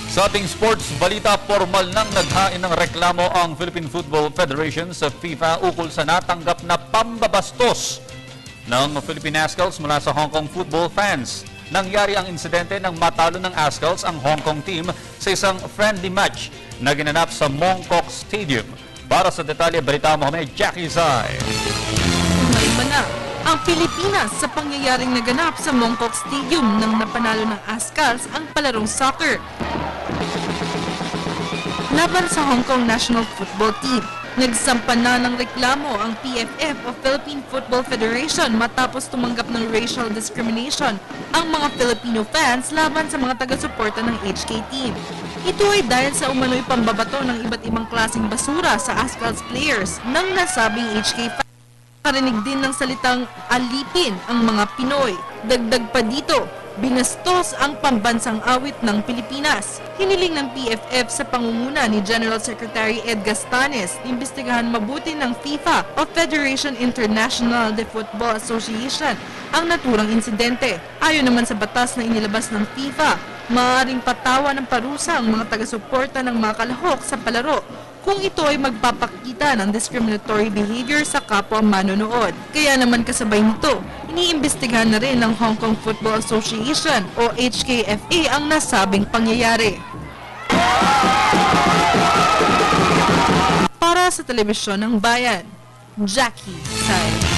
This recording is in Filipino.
Sa ating sports balita, formal nang naghain ng reklamo ang Philippine Football Federation sa FIFA ukol sa natanggap na pambabastos ng Philippine Ascals mula sa Hong Kong football fans. Nangyari ang insidente nang matalo ng Ascals ang Hong Kong team sa isang friendly match na ginanap sa Mong Kok Stadium. Para sa detalye, balita mo kami, Jackie Zay. Maiba na ang Pilipinas sa pangyayaring naganap sa Mong Kok Stadium nang napanalo ng Ascals ang palarong soccer laban sa Hong Kong National Football Team. Nagsampa na ng reklamo ang PFF o Philippine Football Federation matapos tumanggap ng racial discrimination ang mga Filipino fans laban sa mga taga-suporta ng HK team. Ito ay dahil sa umano'y pambabato ng iba't ibang klaseng basura sa Ascals players ng nasabing HK fans. Karinig din ng salitang alipin ang mga Pinoy. Dagdag pa dito, binastos ang pambansang awit ng Pilipinas. Hiniling ng PFF sa pangunguna ni General Secretary Ed Gastanes, imbestigahan mabuti ng FIFA o Federation International de Football Association ang naturang insidente. Ayon naman sa batas na inilabas ng FIFA, maaaring patawa ng parusa ang mga taga-suporta ng mga kalahok sa palaro kung ito ay magpapakita ng discriminatory behavior sa kapwa manonood. Kaya naman kasabay nito, iniimbestigahan na rin ng Hong Kong Football Association o HKFA ang nasabing pangyayari. Para sa Telebisyon ng Bayan, Jackie Zay.